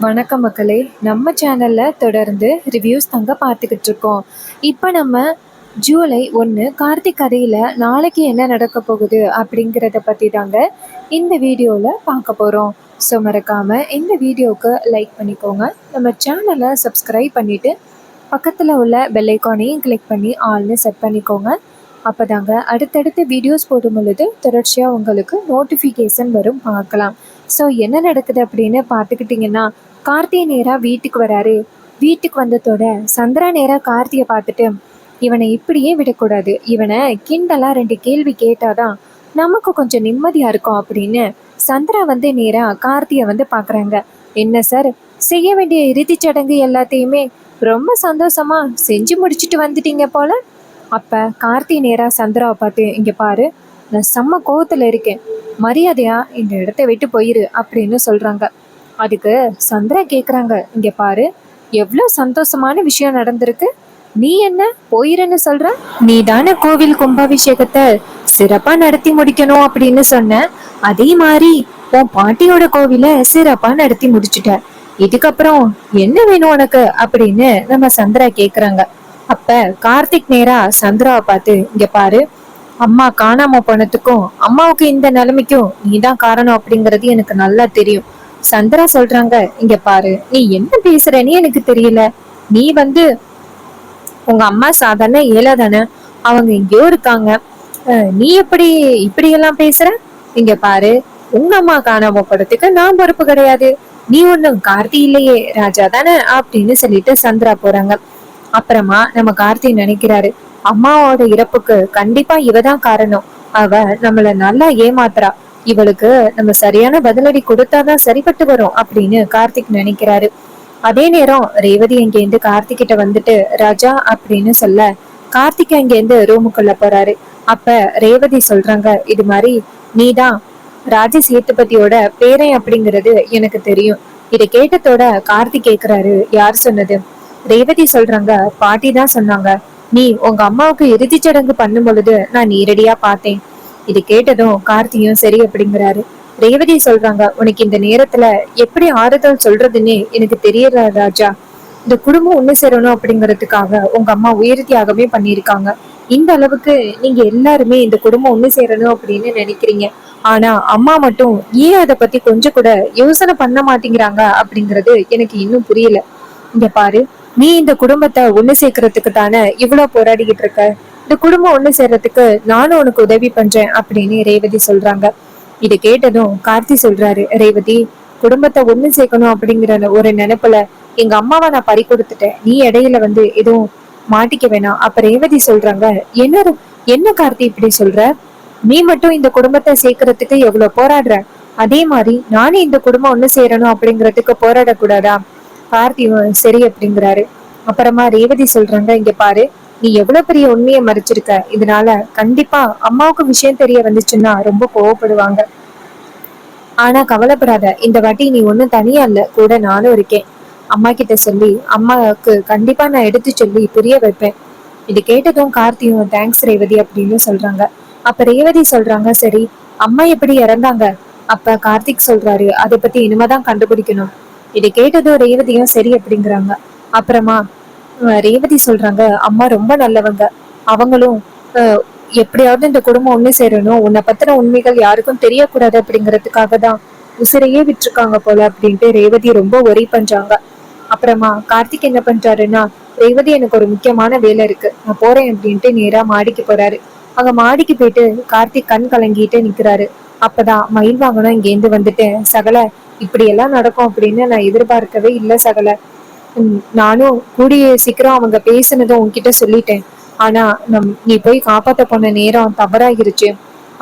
வணக்கம் மக்களே. நம்ம சேனல்ல தொடர்ந்து ரிவ்யூஸ் தாங்க பார்த்துக்கிட்டு இருக்கோம். இப்போ நம்ம ஜூலை 1 கார்த்திக் கதையில் நாளைக்கு என்ன நடக்க போகுது அப்படிங்கிறத பற்றி தாங்க இந்த வீடியோவில் பார்க்க போகிறோம். ஸோ மறக்காமல் இந்த வீடியோவுக்கு லைக் பண்ணிக்கோங்க, நம்ம சேனலை சப்ஸ்கிரைப் பண்ணிவிட்டு பக்கத்தில் உள்ள பெல் ஐக்கானையும் கிளிக் பண்ணி ஆல்னு செட் பண்ணிக்கோங்க. அப்போ தாங்க அடுத்தடுத்து வீடியோஸ் போடும் பொழுது தொடர்ச்சியாக உங்களுக்கு நோட்டிஃபிகேஷன் வரும், பார்க்கலாம். ஸோ என்ன நடக்குது அப்படின்னு பார்த்துக்கிட்டிங்கன்னா, கார்த்திகை நேராக வீட்டுக்கு வராரு. வீட்டுக்கு வந்ததோட சந்திரா நேராக கார்த்தியை பார்த்துட்டு, இவனை இப்படியே விடக்கூடாது, இவனை கிண்டலாக 2 கேள்வி கேட்டாதான் நமக்கு கொஞ்சம் நிம்மதியாக இருக்கும் அப்படின்னு சந்திரா வந்து நேராக கார்த்தியை வந்து பார்க்குறாங்க. என்ன சார், செய்ய வேண்டிய இறுதிச் சடங்கு எல்லாத்தையுமே ரொம்ப சந்தோஷமா செஞ்சு முடிச்சுட்டு வந்துட்டீங்க போல. அப்போ கார்த்தி நேராக சந்திராவை பார்த்து, இங்கே பாரு, நான் செம்ம கோவத்தில் இருக்கேன், மரியாதையா இந்த இடத்த விட்டு போயிரு அப்படின்னு சொல்கிறாங்க. அதுக்கு சந்திரா கேட்குறாங்க, இங்கே பாரு, எவ்வளோ சந்தோஷமான விஷயம் நடந்திருக்கு, நீ என்ன போயிருன்னு சொல்ற? நீ தானே கோவில் கும்பாபிஷேகத்தை சிறப்பாக நடத்தி முடிக்கணும் அப்படின்னு சொன்ன, அதே மாதிரி உன் பாட்டியோட கோவிலை சிறப்பாக நடத்தி முடிச்சுட்ட, இதுக்கப்புறம் என்ன வேணும் உனக்கு அப்படின்னு நம்ம சந்திரா கேட்குறாங்க. அப்ப கார்த்திக் நேரா சந்திராவை பார்த்து, இங்க பாரு, அம்மா காணாம போனதுக்கும் அம்மாவுக்கு இந்த நிலைமைக்கும் நீதான் காரணம் அப்படிங்கறது எனக்கு நல்லா தெரியும். சந்திரா சொல்றாங்க, இங்க பாரு, நீ என்ன பேசுறன்னு எனக்கு தெரியல. நீ வந்து உங்க அம்மா சாதாரண ஏழை தானே, அவங்க எங்கேயோ இருக்காங்க, நீ எப்படி இப்படி எல்லாம் பேசுற? இங்க பாரு, உங்க அம்மா காணாம போறதுக்கு நான் பொறுப்பு கிடையாது, நீ ஒண்ணும் கார்த்தி இல்லையே, ராஜா தானே அப்படின்னு சொல்லிட்டு சந்திரா போறாங்க. அப்புறமா நம்ம கார்த்தி நினைக்கிறாரு, அம்மாவோட இறப்புக்கு கண்டிப்பா இவதான் காரணம், அவ நம்மள நல்லா ஏமாத்துறா, இவளுக்கு நம்ம சரியான பதிலடி கொடுத்தாதான் சரிப்பட்டு வரும் அப்படின்னு கார்த்திக் நினைக்கிறாரு. அதே நேரம் ரேவதி அங்கேருந்து கார்த்திக் கிட்ட வந்துட்டு ராஜா அப்படின்னு சொல்ல, கார்த்திக் அங்கேருந்து ரூமுக்குள்ள போறாரு. அப்ப ரேவதி சொல்றாங்க, இது மாதிரி நீதான் ராஜ சேத்துபதியோட பேரன் அப்படிங்கிறது எனக்கு தெரியும். இதை கேட்டதோட கார்த்திக் கேக்குறாரு, யார் சொன்னது? ரேவதி சொல்றாங்க, பாட்டி தான் சொன்னாங்க, நீ உங்க அம்மாவுக்கு இறுதிச் சடங்கு பண்ணும் பொழுது நான் நேரடியா பார்த்தேன். இது கேட்டதும் கார்த்தியும் சரி அப்படிங்கிறாரு. ரேவதி சொல்றாங்க, உனக்கு இந்த நேரத்துல எப்படி ஆறுதல் சொல்றதுன்னு எனக்கு தெரியல ராஜா, இந்த குடும்பம் ஒண்ணு சேரணும் அப்படிங்கிறதுக்காக உங்க அம்மா உயிர் தியாகமே பண்ணியிருக்காங்க. இந்த அளவுக்கு நீங்க எல்லாருமே இந்த குடும்பம் ஒண்ணு சேரணும் அப்படின்னு நினைக்கிறீங்க, ஆனா அம்மா மட்டும் ஏன் அதை பத்தி கொஞ்சம் கூட யோசனை பண்ண மாட்டேங்கிறாங்க அப்படிங்கிறது எனக்கு இன்னும் புரியல. இங்க பாரு, நீ இந்த குடும்பத்தை ஒண்ணு சேர்க்கறதுக்கு தானே இவ்வளவு போராடிக்கிட்டு இருக்க, இந்த குடும்பம் ஒண்ணு சேர்றதுக்கு நானும் உனக்கு உதவி பண்றேன் அப்படின்னு ரேவதி சொல்றாங்க. இதை கேட்டதும் கார்த்தி சொல்றாரு, ரேவதி, குடும்பத்தை ஒண்ணு சேர்க்கணும் அப்படிங்கிற ஒரு நினைப்புல எங்க அம்மாவை நான் பறி கொடுத்துட்டேன், நீ இடையில வந்து எதுவும் மாட்டிக்க வேணாம். அப்ப ரேவதி சொல்றாங்க, என்ன என்ன கார்த்தி இப்படி சொல்ற, நீ மட்டும் இந்த குடும்பத்தை சேர்க்கறதுக்கு எவ்வளவு போராடுற, அதே மாதிரி நானே இந்த குடும்பம் ஒண்ணு சேரணும் அப்படிங்கறதுக்கு போராடக்கூடாதா? கார்த்தியும் சரி அப்படிங்கிறாரு. அப்புறமா ரேவதி சொல்றாங்க, இங்க பாரு, நீ எவ்வளவு பெரிய உண்மையை மறைச்சிருக்க, இதனால கண்டிப்பா அம்மாவுக்கு விஷயம் தெரிய வந்துச்சுன்னா ரொம்ப கோவப்படுவாங்க. ஆனா கவலைப்படாத, இந்த வாட்டி நீ ஒண்ணும் தனியா இல்ல, கூட நானும் இருக்கேன். அம்மா கிட்ட சொல்லி அம்மாவுக்கு கண்டிப்பா நான் எடுத்து சொல்லி புரிய வைப்பேன். இது கேட்டதும் கார்த்தியும் தேங்க்ஸ் ரேவதி அப்படின்னு சொல்றாங்க. அப்ப ரேவதி சொல்றாங்க, சரி, அம்மா எப்படி இறந்தாங்க? அப்ப கார்த்திக் சொல்றாரு, அதை பத்தி இனிமேதான் கண்டுபிடிக்கணும். இதை கேட்டதும் ரேவதியும் சரி அப்படிங்கிறாங்க. அப்புறமா ரேவதி சொல்றாங்க, அம்மா ரொம்ப நல்லவங்க, அவங்களும் எப்படியாவது இந்த குடும்பம் ஒண்ணு சேரணும், உன்னை பத்தின உண்மைகள் யாருக்கும் தெரியக்கூடாது அப்படிங்கிறதுக்காக தான் உசிரையே விட்டுருக்காங்க போல அப்படின்ட்டு ரேவதி ரொம்ப ஒரி பண்றாங்க. அப்புறமா கார்த்திக் என்ன பண்றாருன்னா, ரேவதி, எனக்கு ஒரு முக்கியமான வேலை இருக்கு, நான் போறேன் அப்படின்ட்டு நேரா மாடிக்கு போறாரு. அங்க மாடிக்கு போயிட்டு கார்த்திக் கண் கலங்கிட்டு நிக்கிறாரு. அப்பதான் மயில் வாங்கணும் இங்கேருந்து வந்துட்டு, சகல இப்படி எல்லாம் நடக்கும் அப்படின்னு நான் எதிர்பார்க்கவே இல்லை சகல, நானும் கூடிய சீக்கிரம் அவங்க பேசுனதும் உன்கிட்ட சொல்லிட்டேன், ஆனா நீ போய் காப்பாத்த போன நேரம் தவறாகிருச்சு.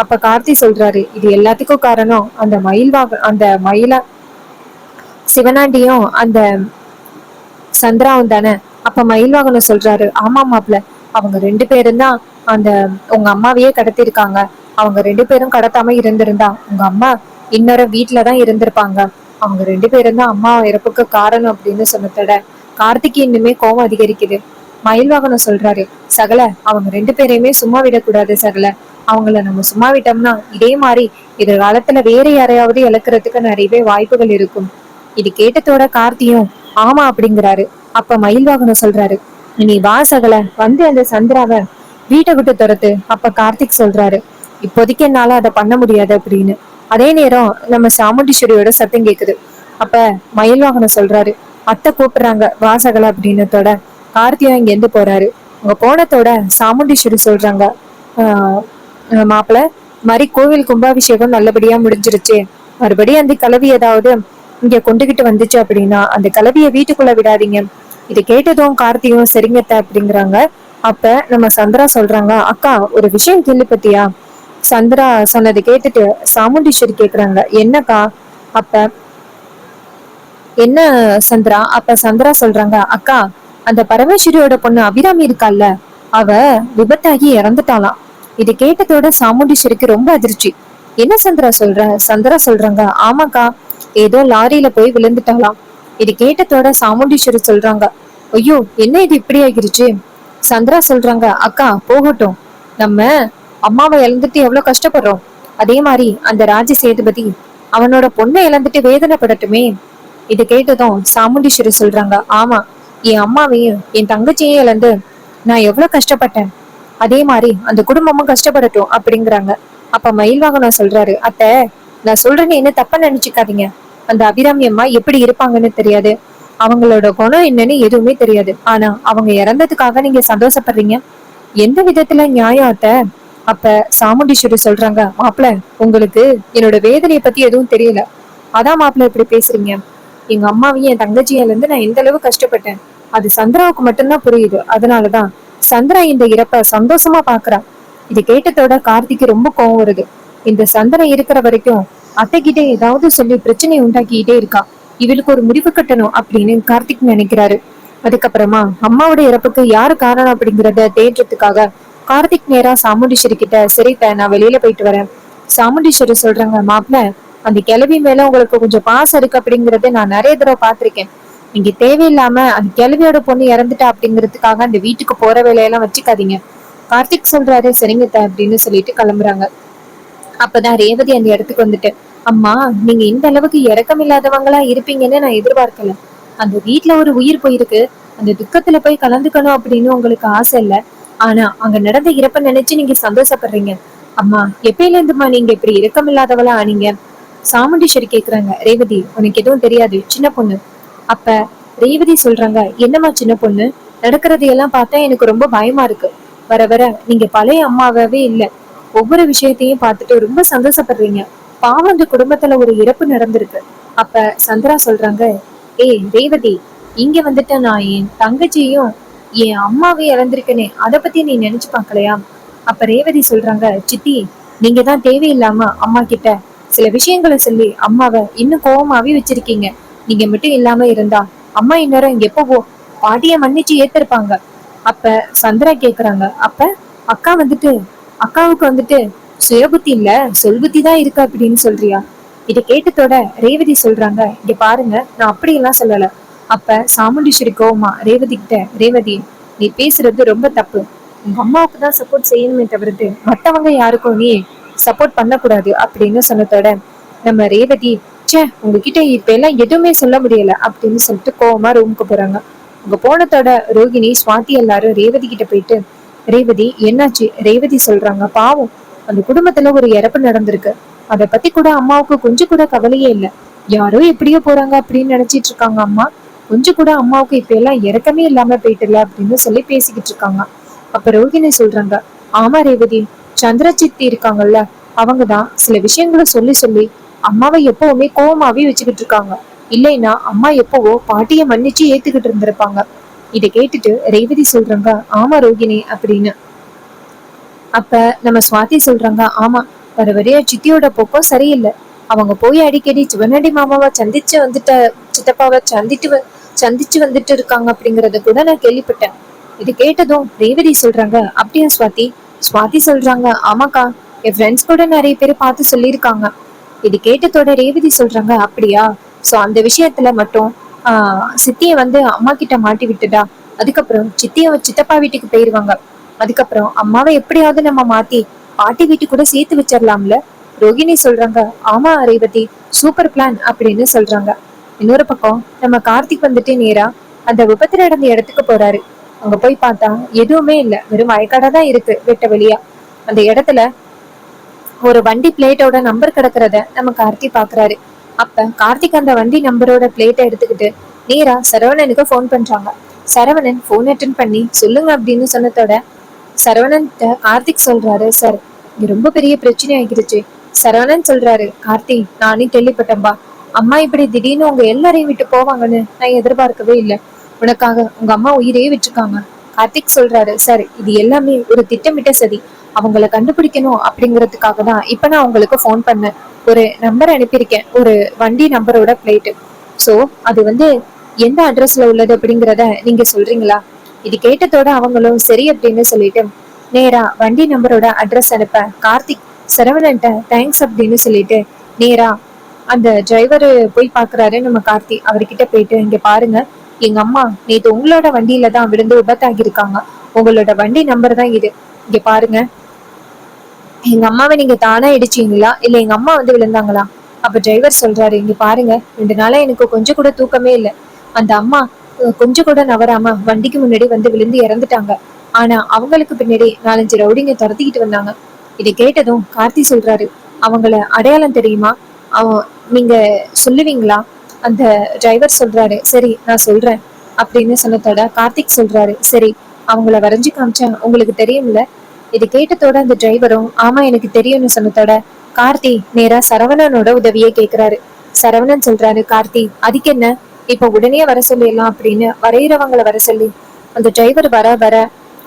அப்ப கார்த்தி சொல்றாரு, இது எல்லாத்துக்கும் காரணம் அந்த மயில சிவனாண்டியும் அந்த சந்திராவும் தானே? அப்ப மயில்வாகனம் சொல்றாரு, ஆமா மாப்ள, அவங்க 2 பேரும் தான் அந்த உங்க அம்மாவையே கடத்திருக்காங்க, அவங்க 2 பேரும் கடத்தாம இருந்திருந்தா உங்க அம்மா இன்னொரு வீட்டுலதான் இருந்திருப்பாங்க, அவங்க 2 பேரும் தான் அம்மா இறப்புக்கு காரணம் அப்படின்னு சொன்னதோட கார்த்திக்கு இன்னுமே கோபம் அதிகரிக்குது. மயில்வாகனம் சொல்றாரு, சகல, அவங்க 2 பேரையுமே சும்மா விடக்கூடாது சகல, அவங்கள நம்ம சும்மா விட்டோம்னா இதே மாதிரி எதிர்காலத்துல வேற யாரையாவது இழக்கிறதுக்கு நிறையவே வாய்ப்புகள் இருக்கும். இது கேட்டதோட கார்த்தியும் ஆமா அப்படிங்கிறாரு. அப்ப மயில்வாகனம் சொல்றாரு, நீ வா சகல, வந்து அந்த சந்திராவை வீட்டை விட்டு துரத்து. அப்ப கார்த்திக் சொல்றாரு, இப்போதைக்கு என்னால அதை பண்ண முடியாது அப்படின்னு. அதே நேரம் நம்ம சாமுண்டீஸ்வரியோட சத்தம் கேக்குது. அப்ப மயில்வாகனம் சொல்றாரு, அத்தை கூப்பிடுறாங்க வாசகல அப்படின்னதோட கார்த்தியா இங்க இருந்து போறாரு. அங்க போனதோட சாமுண்டீஸ்வரி சொல்றாங்க, மாப்பிள்ள மாதிரி கோவில் கும்பாபிஷேகம் நல்லபடியா முடிஞ்சிருச்சு. மறுபடியும் அந்த கலவி ஏதாவது இங்க கொண்டுகிட்டு வந்துச்சு அப்படின்னா அந்த கலவிய வீட்டுக்குள்ள விடாதீங்க. இது கேட்டதும் கார்த்தியும் சரிங்கத்த அப்படிங்கிறாங்க. அப்ப நம்ம சந்திரா சொல்றாங்க, அக்கா ஒரு விஷயம் கேள்விப்பட்டியா? சந்திரா சொன்னதை கேட்டுட்டு சாமுண்டீஸ்வரி கேக்குறாங்க, என்னக்கா? அப்ப என்ன சந்திரா? அப்ப சந்திரா சொல்றாங்க, அக்கா அந்த பரமேஸ்வரியோட பொண்ணு அபிராமி இருக்கால்ல, அவ விபத்தாகி இறந்துட்டாளாம். இது கேட்டதோட சாமுண்டீஸ்வரிக்கு ரொம்ப அதிர்ச்சி. என்ன சந்திரா சொல்ற? சந்திரா சொல்றாங்க, ஆமாக்கா, ஏதோ லாரியில போய் விழுந்துட்டாளாம். இது கேட்டதோட சாமுண்டீஸ்வரி சொல்றாங்க, ஐயோ என்ன இது இப்படி ஆகிருச்சு? சந்திரா சொல்றாங்க, அக்கா போகட்டும், நம்ம அம்மாவை இழந்துட்டு எவ்வளவு கஷ்டப்படுறோம், அதே மாதிரி அந்த ராஜ சேதுபதி அவனோட பொண்ணை இழந்துட்டு வேதனைப்படட்டுமே. இதை கேட்டதும் சாமுண்டீஸ்வரி சொல்றாங்க, ஆமா, என் அம்மாவையும் என் தங்கச்சியையும் இழந்து நான் எவ்வளவு கஷ்டப்பட்டேன், அதே மாதிரி அந்த குடும்பமும் கஷ்டப்படட்டும் அப்படிங்கிறாங்க. அப்ப மயில்வாகனம் சொல்றாரு, அத்த நான் சொல்றேன்னு என்ன தப்பா நினைச்சுக்காதீங்க. அந்த அபிராமி அம்மா எப்படி இருப்பாங்கன்னு தெரியாது, அவங்களோட குணம் என்னன்னு எதுவுமே தெரியாது. ஆனா அவங்க இறந்ததுக்காக நீங்க சந்தோஷப்படுறீங்க, எந்த விதத்துல நியாயம் அத்த? அப்ப சாமுண்டீஸ்வரி சொல்றாங்க, மாப்பிள்ள உங்களுக்கு என்னோட வேதனையை பத்தி எதுவும் தெரியல, அதான் மாப்பிள்ள இப்படி பேசுறீங்க. எங்க அம்மாவையும் என் தங்கச்சியில இருந்து நான் எந்த அளவு கஷ்டப்பட்டேன் அது சந்திராவுக்கு மட்டும்தான் புரியுது. அதனாலதான் சந்திரா இந்த இறப்ப சந்தோஷமா பாக்குறா. இது கேட்டதோட கார்த்திக்கு ரொம்ப கோவம் வருது. இந்த சந்திரன் இருக்கிற வரைக்கும் அத்தைகிட்ட ஏதாவது சொல்லி பிரச்சனை உண்டாக்கிட்டே இருக்கா, இவளுக்கு ஒரு முடிவு கட்டணும் அப்படின்னு கார்த்திக் நினைக்கிறாரு. அதுக்கப்புறமா அம்மாவோட இறப்புக்கு யாரு காரணம் அப்படிங்கறத தேடுறதுக்காக கார்த்திக் நேரா சாமுண்டீஸ்வரி கிட்ட, சரிட்ட நான் வெளியில போயிட்டு வரேன். சாமுண்டீஸ்வரி சொல்றாங்க, மாப்பிள்ள அந்த கிளவி மேல உங்களுக்கு கொஞ்சம் பாசம் இருக்கு அப்படிங்கறத நான் நிறைய தடவை பாத்திருக்கேன். நீங்க தேவையில்லாம அந்த கிளவியோட பொண்ணு இறந்துட்டா அப்படிங்கிறதுக்காக அந்த வீட்டுக்கு போற வேலையெல்லாம் வச்சுக்காதீங்க. கார்த்திக் சொல்றாரு, சரிங்கத்த அப்படின்னு சொல்லிட்டு கிளம்புறாங்க. அப்பதான் ரேவதி அந்த இடத்துக்கு வந்துட்டு, அம்மா நீங்க இந்த அளவுக்கு இறக்கம் இல்லாதவங்களா இருப்பீங்கன்னு நான் எதிர்பார்க்கல. அந்த வீட்டுல ஒரு உயிர் போயிருக்கு, அந்த துக்கத்துல போய் கலந்துக்கணும் அப்படின்னு உங்களுக்கு ஆசை இல்ல, ஆனா அங்க நடந்த இறப்ப நினைச்சு நீங்க சந்தோஷப்படுறீங்க. அம்மா எப்பயில இருந்துமா நீங்க இப்படி இரக்கம் இல்லாதவளா ஆனீங்க? சாமுண்டீஸ்வரி கேக்குறாங்க, ரேவதி உனக்கு எதுவும் தெரியாது, சின்ன பொண்ணு. அப்ப ரேவதி சொல்றாங்க, என்னம்மா சின்ன பொண்ணு, நடக்கிறது எல்லாம் பார்த்தா எனக்கு ரொம்ப பயமா இருக்கு. வர வர நீங்க பழைய அம்மாவே இல்ல, ஒவ்வொரு விஷயத்தையும் பார்த்துட்டு ரொம்ப சந்தோஷப்படுறீங்க. பாவம் அந்த குடும்பத்துல ஒரு இறப்பு நடந்திருக்கு. அப்ப சந்திரா சொல்றாங்க, ஏய் ரேவதி, இங்க வந்துட்டு நான் என் தங்கச்சியையும் என் அம்மாவையும் இழந்திருக்கேனே, அதை பத்தி நீ நினைச்சு பாக்கலையா? அப்ப ரேவதி சொல்றாங்க, சித்தி நீங்க தான் தேவையில்லாம அம்மா கிட்ட சில விஷயங்களை சொல்லி அம்மாவை இன்னும் கோவமாவே வச்சிருக்கீங்க. நீங்க மட்டும் இல்லாம இருந்தா அம்மா இந்நேரம் எப்பவோ பாட்டிய மன்னிச்சு ஏத்திருப்பாங்க. அப்ப சந்திரா கேக்குறாங்க, அப்ப அக்கா வந்துட்டு அக்காவுக்கு வந்துட்டு சுயபுத்தி இல்ல சொல்புத்தி தான் இருக்கு அப்படின்னு சொல்றியா? இதை கேட்டதோட ரேவதி சொல்றாங்க, இங்க பாருங்க நான் அப்படியெல்லாம் சொல்லல. அப்ப சாமுண்டீஸ்வரி கோவமா ரேவதி கிட்ட, ரேவதி நீ பேசுறது ரொம்ப தப்பு, உங்க அம்மாவுக்கு தான் சப்போர்ட் செய்யணுமே தவிர்த்து மத்தவங்க யாருக்கும் நீ சப்போர்ட் பண்ணக்கூடாது அப்படின்னு சொன்னதோட நம்ம ரேவதி, சே உங்ககிட்ட இப்ப எல்லாம் எதுவுமே சொல்ல முடியல அப்படின்னு சொல்லிட்டு கோவமா ரூமுக்கு போறாங்க. அங்க போனதோட ரோகிணி சுவாதி எல்லாரும் ரேவதி கிட்ட போயிட்டு, ரேவதி என்னாச்சு? ரேவதி சொல்றாங்க, பாவம் அந்த குடும்பத்துல ஒரு இறப்பு நடந்திருக்கு, அதை பத்தி கூட அம்மாவுக்கு கொஞ்சம் கூட கவலையே இல்ல, யாரோ எப்படியோ போறாங்க அப்படின்னு நினைச்சிட்டு இருக்காங்க அம்மா, கொஞ்சம் கூட அம்மாவுக்கு இப்ப எல்லாம் இறக்கமே இல்லாம போயிட்டுல அப்படின்னு சொல்லி பேசிக்கிட்டு இருக்காங்க. அப்ப ரோகிணி சொல்றாங்க, ஆமா ரேவதி, சந்திர சித்தி இருக்காங்கல்ல, அவங்கதான் சில விஷயங்களை சொல்லி சொல்லி அம்மாவை எப்பவுமே கோவமாவே வச்சுக்கிட்டு இருக்காங்க. இல்லைன்னா அம்மா எப்பவோ பாட்டிய மன்னிச்சு ஏத்துக்கிட்டு இருந்திருப்பாங்க. இதை கேட்டுட்டு ரேவதி சொல்றாங்க, ஆமா ரோகிணி அப்படின்னு. அப்ப நம்ம சுவாதி சொல்றாங்க, ஆமா வர வரைய சித்தியோட போக்கம் சரியில்லை, அவங்க போய் அடிக்கடி சிவனடி மாமாவை சந்திச்சு வந்துட்ட, சித்தப்பாவை சந்திச்சு வந்துட்டு இருக்காங்க அப்படிங்கறத கூட நான் கேள்விப்பட்டேன். இது கேட்டதும் ரேவதி சொல்றாங்க, அப்படியா சுவாதி? சுவாதி சொல்றாங்க, ஆமாக்கா, என் ஃப்ரெண்ட்ஸ் கூட நிறைய பேர் பார்த்து சொல்லியிருக்காங்க. இது கேட்டதோட ரேவதி சொல்றாங்க, அப்படியா? சோ அந்த விஷயத்துல மட்டும் சித்திய வந்து அம்மா கிட்ட மாட்டி விட்டுடா, அதுக்கப்புறம் சித்திய சித்தப்பா வீட்டுக்கு போயிருவாங்க, அதுக்கப்புறம் அம்மாவை எப்படியாவது நம்ம மாத்தி பாட்டி வீட்டுக்கு கூட சேர்த்து வச்சிடலாம்ல. ரோகிணி சொல்றாங்க, ஆமா ரேவதி, சூப்பர் பிளான் அப்படின்னு சொல்றாங்க. இன்னொரு பக்கம் நம்ம கார்த்திக் வந்துட்டு நேரா அந்த விபத்து நடந்த இடத்துக்கு போறாரு. அங்க போய் பார்த்தா எதுவுமே இல்ல, வெறும் வயக்காடா தான் இருக்கு வெட்ட வெளியா. அந்த இடத்துல ஒரு வண்டி பிளேட்டோட நம்பர் கிடக்குறத நம்ம கார்த்திக் பாக்குறாரு. அப்ப கார்த்திக் அந்த வண்டி நம்பரோட பிளேட்டை எடுத்துக்கிட்டு நேரா சரவணனுக்கு போன் பண்றாங்க. சரவணன் போன் அட்டன் பண்ணி சொல்லுங்க அப்படின்னு சொன்னதோட சரவணன் கார்த்திக் சொல்றாரு, சார் இங்க ரொம்ப பெரிய பிரச்சனை ஆகிருச்சு. சரவணன் சொல்றாரு, கார்த்தி நானே கேள்விப்பட்டேன்பா, அம்மா இப்படி திடீர்னு உங்க எல்லாரையும் விட்டு போவாங்கன்னு நான் எதிர்பார்க்கவே இல்லை. உனக்காக உங்க அம்மா உயிரையே விட்டுருக்காங்க. கார்த்திக் சொல்றாரு, சார் இது எல்லாமே ஒரு திட்டமிட்ட சதி. அவங்கள கண்டுபிடிக்கணும் அப்படிங்கிறதுக்காக தான் இப்ப நான் உங்களுக்கு போன் பண்ணேன். ஒரு நம்பர் அனுப்பியிருக்கேன், ஒரு வண்டி நம்பரோட பிளேட்டு. சோ அது எந்த அட்ரஸ்ல உள்ளது அப்படிங்கிறத நீங்க சொல்றீங்களா? இது கேட்டதோட அவங்களும் சரி அப்படின்னு சொல்லிட்டு நேரா வண்டி நம்பரோட அட்ரஸ் அனுப்ப கார்த்திக் சரவணன்ட்ட தேங்க்ஸ் அப்படின்னு சொல்லிட்டு நேரா அந்த டிரைவர் போய் பாக்குறாரு. நம்ம கார்த்தி அவர்கிட்ட போயிட்டு, இங்க பாருங்க, எங்க அம்மா நேத்து உங்களோட வண்டியில தான் விழுந்து விபத்தாகியிருக்காங்க. உங்களோட வண்டி நம்பர் தான் இது. இங்க பாருங்க, எங்க அம்மாவை நீங்க தானா இடிச்சீங்களா இல்ல எங்க அம்மா விழுந்தாங்களா? அப்ப டிரைவர் சொல்றாரு, இங்க பாருங்க, 2 நாளா எனக்கு கொஞ்சம் கூட தூக்கமே இல்லை. அந்த அம்மா கொஞ்சம் கூட நவராம வண்டிக்கு முன்னாடி விழுந்து இறந்துட்டாங்க. ஆனா அவங்களுக்கு பின்னாடி 4-5 ரவுடிங்க துரத்திக்கிட்டு வந்தாங்க. இதை கேட்டதும் கார்த்தி சொல்றாரு, அவங்கள அடையாளம் தெரியுமா? அவன் நீங்க சொல்லுவீங்களா? அந்த டிரைவர் சொல்றாரு, சரி நான் சொல்றேன் அப்படின்னு சொன்னதோட கார்த்திக் சொல்றாரு, சரி அவங்கள வரைஞ்சு காமிச்சா உங்களுக்கு தெரியும்ல? இது கேட்டதோட அந்த டிரைவரும் ஆமா எனக்கு தெரியும்னு சொன்னதோட கார்த்தி நேரா சரவணனோட உதவியை கேக்குறாரு. சரவணன் சொல்றாரு, கார்த்தி அதுக்கு என்ன, இப்ப உடனே வர சொல்லிடலாம் அப்படின்னு வரைகிறவங்களை வர சொல்லி அந்த டிரைவர் வர வர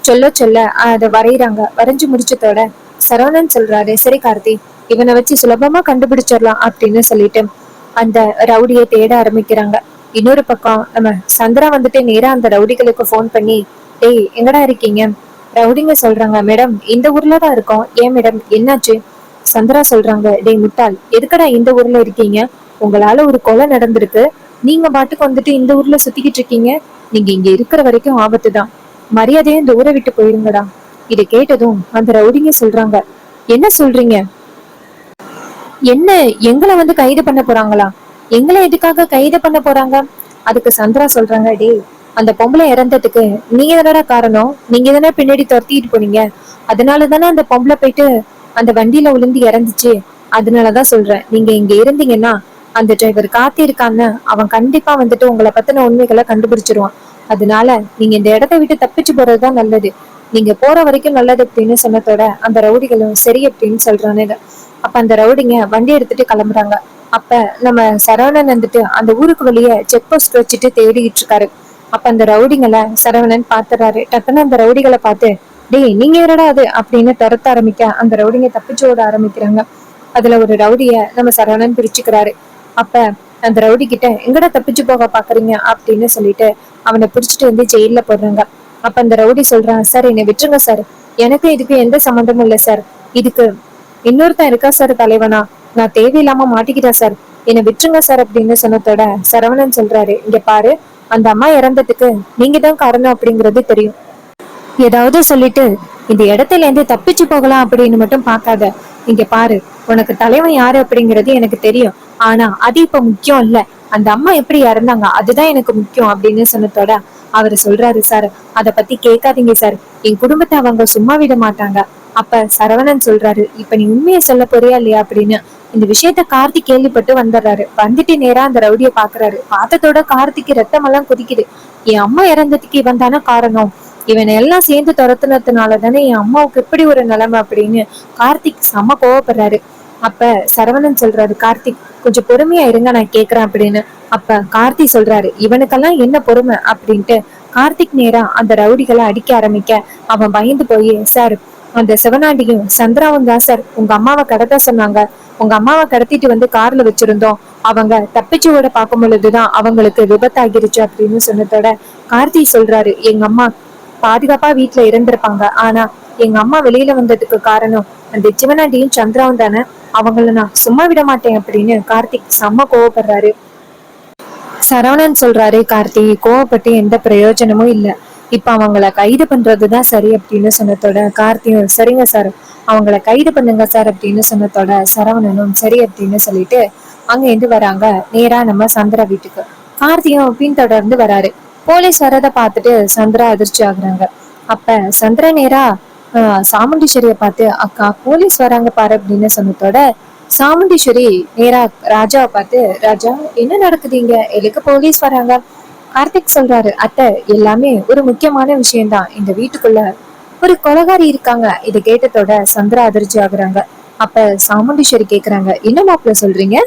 சொல்ல சொல்ல அதை வரைகிறாங்க. வரைஞ்சு முடிச்சதோட சரவணன் சொல்றாரு, சரி கார்த்தி இவனை வச்சு சுலபமா கண்டுபிடிச்சிடலாம் அப்படின்னு சொல்லிட்டு அந்த ரவுடியை தேட ஆரம்பிக்கிறாங்க. இன்னொரு பக்கம் நம்ம சந்திரா நேரா அந்த ரவுடிகளுக்கு போன் பண்ணி, டேய் எங்கடா இருக்கீங்க? ரவுடிங்க சொல்றாங்க, மேடம் இந்த ஊர்ல தான் இருக்கோம். ஏன் மேடம் என்னாச்சு? சந்திரா சொல்றாங்க, டேய் முட்டாள், எதுக்கடா இந்த ஊர்ல இருக்கீங்க? உங்களால ஒரு கொலை நடந்திருக்கு, நீங்க பாட்டுக்கு இந்த ஊர்ல சுத்திக்கிட்டு இருக்கீங்க. நீங்க இங்க இருக்கிற வரைக்கும் ஆபத்து தான். மரியாதையை இந்த ஊரை விட்டு போயிருங்கடா. இதை கேட்டதும் அந்த ரவுடிங்க சொல்றாங்க, என்ன சொல்றீங்க? என்ன எங்களை கைது பண்ண போறாங்களா? எங்களை எதுக்காக கைது பண்ண போறாங்க? அதுக்கு சந்திரா சொல்றாங்க, டேய் அந்த பொம்பளை இறந்ததுக்கு நீங்க தானடா காரணம். நீங்க தானே பின்னாடி துரத்திட்டு போனீங்க. அதனால தானே அந்த பொம்பளை போயிட்டு அந்த வண்டியில விழுந்து இறந்துச்சு. அதனாலதான் சொல்றேன், நீங்க இங்க இருந்தீங்கன்னா அந்த டிரைவர் காத்தி இருக்கான்னு அவன் கண்டிப்பா உங்களை பத்தின உண்மைகளை கண்டுபிடிச்சிருவான். அதனால நீங்க இந்த இடத்த விட்டு தப்பிச்சு போறதுதான் நல்லது. நீங்க போற வரைக்கும் நல்லது அப்படின்னு சொன்னதோட அந்த ரவுடிகளும் சரி அப்படின்னு சொல்றானுங்க. அப்ப அந்த ரவுடிங்க வண்டி எடுத்துட்டு கிளம்புறாங்க. அப்ப நம்ம சரவணன் அந்த ஊருக்கு வெளியே செக் போஸ்ட் வச்சுட்டு தேடிட்டு இருக்காரு. அப்ப அந்த ரவுடிங்களை சரவணன் பாத்துறாரு. டக்குன்னு அந்த ரவுடிகளை பார்த்து, டேய் நீங்க என்னடா அது அப்படின்னு துரத்த ஆரம்பிக்க அந்த ரவுடிங்க தப்பிச்சு ஓட ஆரம்பிக்கிறாங்க. அதுல ஒரு ரவுடிய நம்ம சரவணன் பிரிச்சுக்கிறாரு. அப்ப அந்த ரவுடி கிட்ட, எங்கடா தப்பிச்சு போக பாக்குறீங்க அப்படின்னு சொல்லிட்டு அவனை பிடிச்சிட்டு ஜெயில போடுறாங்க. அப்ப அந்த ரவுடி சொல்றான், சார் என்னை விட்டுருங்க சார், எனக்கு இதுக்கு எந்த சம்மந்தமும் இல்லை சார். இதுக்கு இன்னொருத்தன் இருக்கா சார் தலைவனா, நான் தேவையில்லாம மாட்டிக்கிட்டேன் சார், என்னை விட்டுருங்க சார் அப்படின்னு சொன்னதோட சரவணன் சொல்றாரு, இங்க பாரு, அந்த அம்மா இறந்ததுக்கு நீங்க தான் காரணம் அப்படிங்கிறது தெரியும். ஏதாவது சொல்லிட்டு இந்த இடத்துல இருந்து தப்பிச்சு போகலாம் அப்படின்னு மட்டும் பார்க்காத. இங்க பாரு, உனக்கு தலைவன் யாரு அப்படிங்கிறது எனக்கு தெரியும். ஆனா அது இப்ப முக்கியம் இல்ல. அந்த அம்மா எப்படி இறந்தாங்க அதுதான் எனக்கு முக்கியம் அப்படின்னு சொன்னதோட அவரு சொல்றாரு, சார் அத பத்தி கேட்காதீங்க சார், என் குடும்பத்தை அவங்க சும்மா விட மாட்டாங்க. அப்ப சரவணன் சொல்றாரு, இப்ப நீ உண்மையை சொல்ல போறியா இல்லையா அப்படின்னு. இந்த விஷயத்த கார்த்திக் கேள்விப்பட்டு வந்துடுறாரு. நேரா அந்த ரவுடிய பாக்குறாரு. பார்த்ததோட கார்த்திக்கு ரத்தமெல்லாம் கொதிக்குது. என் அம்மா இறந்ததுக்கு இவன் தானே காரணம், இவன் எல்லாம் சேர்ந்து துரத்துனதுனால தானே என் அம்மாவுக்கு இப்படி ஒரு நிலைமை அப்படின்னு கார்த்திக் செம்ம கோவப்படுறாரு. அப்ப சரவணன் சொல்றாரு, கார்த்திக் கொஞ்சம் பொறுமையா இருங்க நான் கேக்குறேன் அப்படின்னு. அப்ப கார்த்தி சொல்றாரு, இவனுக்கெல்லாம் என்ன பொறுமை அப்படின்ட்டு கார்த்திக் நேரா அந்த ரவுடிகளை அடிக்க ஆரம்பிக்க அவன் பயந்து போய், சார் அந்த சிவனாண்டியும் சந்திராவும் தான் சார் உங்க அம்மாவை கடத்த சொன்னாங்க. உங்க அம்மாவை கடத்திட்டு கார்ல வச்சிருந்தோம். அவங்க தப்பிச்சு ஓட பார்க்கும் பொழுதுதான் அவங்களுக்கு விபத்தாகிருச்சு அப்படின்னு சொன்னதோட கார்த்தி சொல்றாரு, எங்க அம்மா பாதுகாப்பா வீட்டுல இருந்திருப்பாங்க. ஆனா எங்க அம்மா வெளியில வந்ததுக்கு காரணம் அந்த சிவனாண்டியும் சந்திராவும் தானே. அவங்கள நான் சும்மா விட மாட்டேன் அப்படின்னு கார்த்திக் செம்ம கோவப்படுறாரு. சரவணன் சொல்றாரு, கார்த்தி கோவப்பட்டு எந்த பிரயோஜனமும் இல்ல, இப்ப அவங்கள கைது பண்றதுதான் சரி அப்படின்னு சொன்னதோட கார்த்தியும் சரிங்க சார் அவங்கள கைது பண்ணுங்க சார் அப்படின்னு சொன்னதோட சரவணனும் சரி அப்படின்னு சொல்லிட்டு அங்க இருந்து வராங்க நேரா நம்ம சந்திரா வீட்டுக்கு. கார்த்தியும் பின்தொடர்ந்து வராரு. போலீஸ் வரத பார்த்துட்டு சந்திரா அதிர்ச்சி ஆகுறாங்க. அப்ப சந்திரா நேரா சாமுண்டீஸ்வரிய பார்த்து, அக்கா போலீஸ் வராங்க பாரு அப்படின்னு சொன்னதோட, சாமுண்டீஸ்வரி நேரா ராஜாவை பார்த்து, ராஜா என்ன நடக்குது இங்க, எதுக்கு போலீஸ் வராங்க? கார்த்திக் சொல்றாரு, அத்தை எல்லாமே ஒரு முக்கியமான விஷயம்தான், இந்த வீட்டுக்குள்ள ஒரு கொலகாரி இருக்காங்க. இதை கேட்டதோட சந்திரா அதிர்ச்சி ஆகுறாங்க. அப்ப சாமுண்டீஸ்வரி கேக்குறாங்க, என்ன மாப்பிள்ள சொல்றீங்க?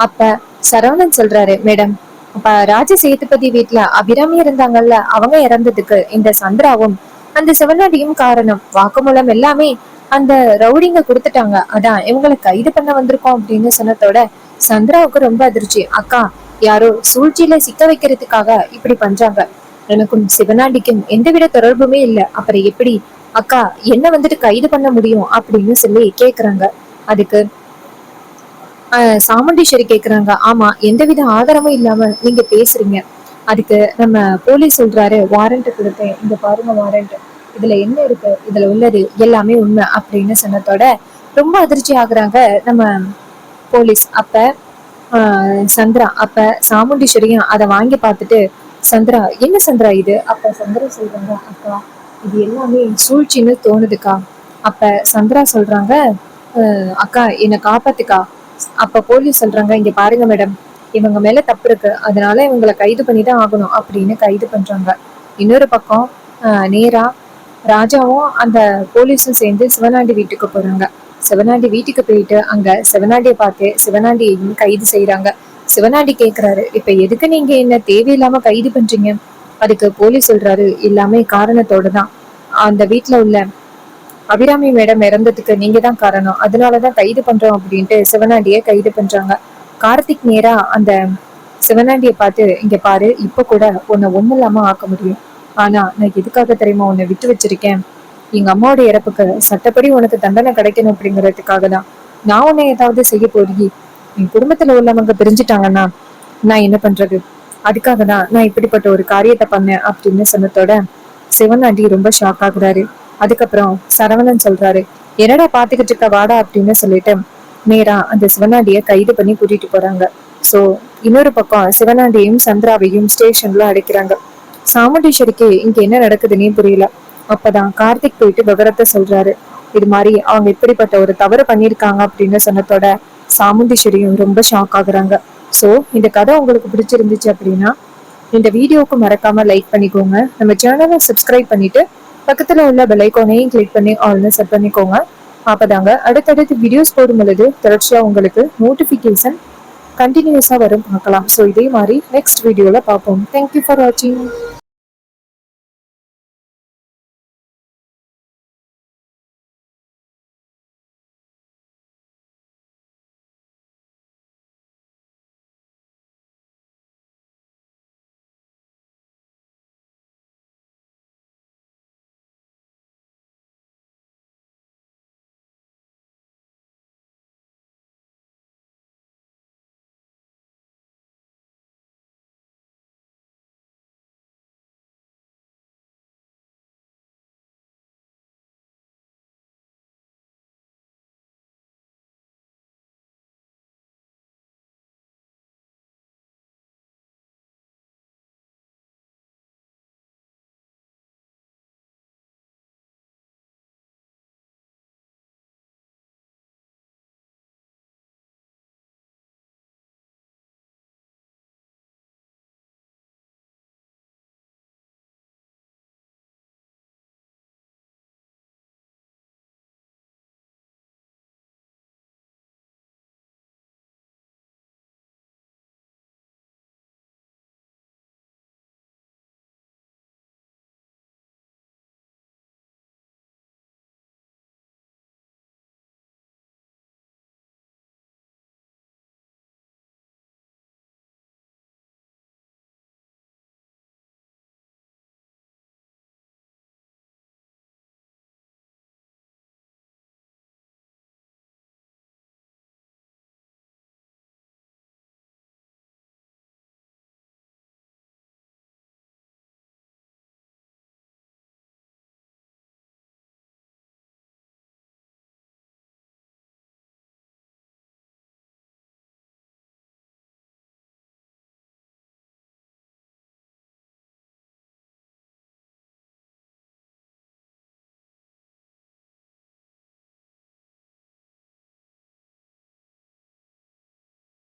அப்ப சரவணன் சொல்றாரு, மேடம் அப்ப ராஜ சேதுபதி வீட்டுல அபிராமி இருந்தாங்கல்ல, அவங்க இறந்ததுக்கு இந்த சந்திராவும் அந்த சிவனாடியும் காரணம். வாக்குமூலம் எல்லாமே அந்த ரவுடிங்க கொடுத்துட்டாங்க, அதான் இவங்களை கைது பண்ண வந்திருக்கோம் அப்படின்னு சொன்னதோட சந்திராவுக்கு ரொம்ப அதிர்ச்சி. அக்கா யாரோ சூழ்ச்சியில சிக்க வைக்கிறதுக்காக இப்படி பண்றாங்க, எனக்கும் சிவனாண்டிக்கும் எந்தவித தொடர்புமே இல்லை, அப்புறம் எப்படி அக்கா என்ன வந்துட்டு கைது பண்ண முடியும் அப்படின்னு சொல்லி கேக்குறாங்க. அதுக்கு சாமுண்டீஸ்வரி கேக்குறாங்க, ஆமா எந்தவித ஆதாரமும் இல்லாம நீங்க பேசுறீங்க. அதுக்கு நம்ம போலீஸ் சொல்றாரு, வாரண்ட் கொடுத்தேன், இந்த பாருங்க வாரண்ட், இதுல என்ன இருக்கு, இதுல உள்ளது எல்லாமே உண்மை அப்படின்னு சொன்னதோட ரொம்ப அதிர்ச்சி ஆகுறாங்க நம்ம போலீஸ். அப்ப சந்திரா அப்ப சாமுண்டீஸ்வரியும் அதை வாங்கி பார்த்துட்டு, சந்திரா என்ன சந்திரா இது? அப்ப சந்திரா சொல்றாங்க, அக்கா இது எல்லாமே சூழ்ச்சின்னு தோணுதுக்கா. அப்ப சந்திரா சொல்றாங்க, அக்கா என்னை காப்பாத்துக்கா. அப்ப போலீஸ் சொல்றாங்க, இங்க பாருங்க மேடம், இவங்க மேல தப்பு இருக்கு, அதனால இவங்களை கைது பண்ணிதான் ஆகணும் அப்படின்னு கைது பண்றாங்க. இன்னொரு பக்கம் நேரா ராஜாவும் அந்த போலீஸும் சேர்ந்து சிவனாண்டி வீட்டுக்கு போறாங்க. சிவனாண்டி வீட்டுக்கு போயிட்டு அங்க சிவனாண்டியை பார்த்து சிவனாண்டியையும் கைது செய்யறாங்க. சிவனாண்டி கேக்குறாரு, இப்ப எதுக்கு நீங்க என்ன தேவையில்லாம கைது பண்றீங்க? அதுக்கு போலீஸ் சொல்றாரு, எல்லாமே காரணத்தோட தான், அந்த வீட்டுல உள்ள அபிராமி மேடம் இறந்ததுக்கு நீங்க தான் காரணம், அதனாலதான் கைது பண்றோம் அப்படின்ட்டு சிவனாண்டிய கைது பண்றாங்க. கார்த்திக் நேரா அந்த சிவனாண்டிய பார்த்து, இங்க பாரு, இப்ப கூட உன்னை ஒண்ணு இல்லாம ஆக்க முடியும், ஆனா நான் எதுக்காக தெரியுமா உன்னை விட்டு வச்சிருக்கேன்? எங்க அம்மாவோட இறப்புக்கு சட்டப்படி உனக்கு தண்டனை கிடைக்கணும் அப்படிங்கறதுக்காக தான். நான் உன்னை ஏதாவது செய்ய போறீ, என் குடும்பத்துல உள்ளவங்க பிரிஞ்சுட்டாங்கன்னா நான் என்ன பண்றது? அதுக்காக தான் நான் இப்படிப்பட்ட ஒரு காரியத்தை பண்ணேன் அப்படின்னு சொன்னதோட சிவனாண்டி ரொம்ப ஷாக் ஆகுறாரு. அதுக்கப்புறம் சரவணன் சொல்றாரு, என்னடா பாத்துக்கிட்டு இருக்க, வாடா அப்படின்னு சொல்லிட்டு நேரா அந்த சிவனாண்டிய கைது பண்ணி கூட்டிட்டு போறாங்க. சோ இன்னொரு பக்கம் சிவனாண்டியையும் சந்திராவையும் ஸ்டேஷன்ல அடைக்கிறாங்க. சாமுண்டீஸ்வரிக்கு இங்க என்ன நடக்குதுன்னே புரியல. அப்பதான் கார்த்திக் போயிட்டு விவரத்தை சொல்றாரு. இது மாதிரி அவங்க இப்படிப்பட்ட ஒரு தவறு பண்ணிருக்காங்க அப்படின்னு சொன்னதோட சாமுண்டீஸ்வரியும் ரொம்ப ஷாக் ஆகுறாங்க. சோ இந்த கதை உங்களுக்கு பிடிச்சிருந்துச்சு அப்படின்னா இந்த வீடியோவுக்கு மறக்காம லைக் பண்ணிக்கோங்க, நம்ம சேனலை சப்ஸ்கிரைப் பண்ணிட்டு பக்கத்துல உள்ள பெல் ஐகானையும் கிளிக் பண்ணி ஆல்னு செட் பண்ணிக்கோங்க. அப்பதாங்க அடுத்தடுத்து வீடியோஸ் போடும் பொழுது தொடர்ச்சியா உங்களுக்கு நோட்டிபிகேஷன் கண்டினியூஸா வரும் பார்க்கலாம். ஸோ இதே மாதிரி நெக்ஸ்ட் வீடியோல பார்ப்போம். தேங்க்யூ ஃபார் வாட்சிங்.